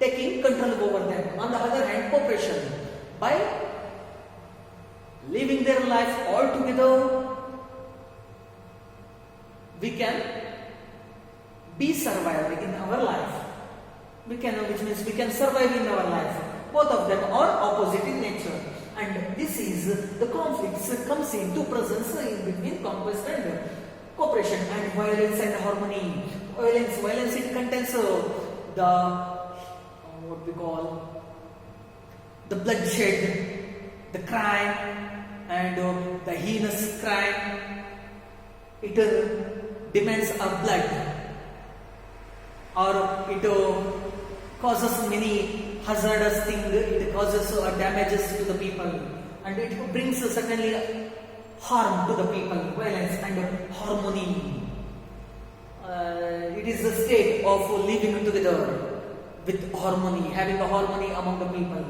taking control over them. On the other hand, cooperation, by living their life all together, we can be survivor in our life. Which means we can survive in our life. Both of them are opposite in nature, and this is the conflicts comes into presence in between conquest and cooperation, and violence and harmony. Violence it contains the what we call the bloodshed, the crime, and the heinous crime. It demands our blood, or it causes many hazardous things. It causes damages to the people, and it brings certainly harm to the people. Violence and harmony. It is the state of living together with harmony, having a harmony among the people.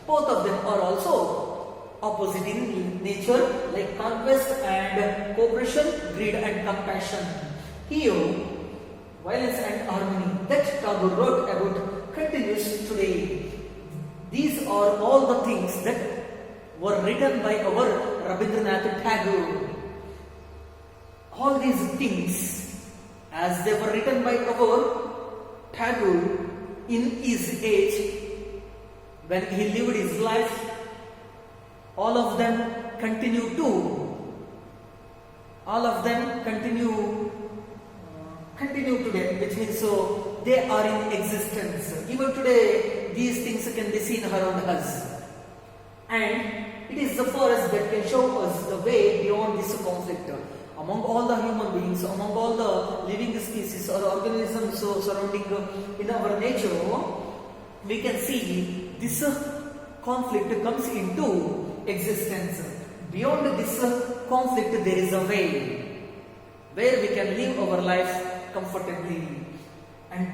Both of them are also opposite in nature, like conquest and cooperation, greed and compassion. Here, violence and harmony that Tagore wrote about continues today. These are all the things that were written by our Rabindranath Tagore. All these things, as they were written by our Tagore in his age, when he lived his life, all of them continue today, which means so they are in existence. Even today, these things can be seen around us. And it is the forest that can show us the way beyond this conflict. Among all the human beings, among all the living species or organisms surrounding in our nature, we can see this conflict comes into existence. Beyond this conflict, there is a way where we can live our life comfortably, and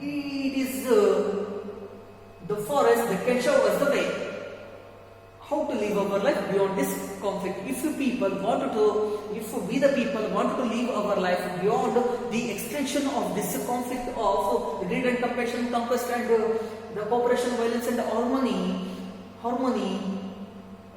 it is the forest that can show us the way how to live our life beyond this conflict. If we the people want to live our life beyond the extension of this conflict of greed and compassion, conquest and the cooperation, violence and harmony,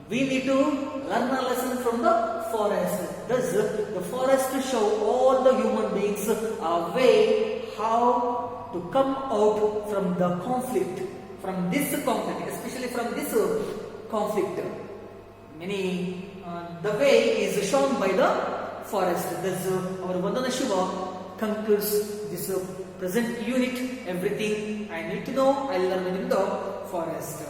we need to learn a lesson from the forest. Thus, the forest show all the human beings a way how to come out from the conflict, especially from this conflict. The way is shown by the forest. Thus, our Vandana Shiva concludes this present unit. Everything I need to know, I learn in the forest.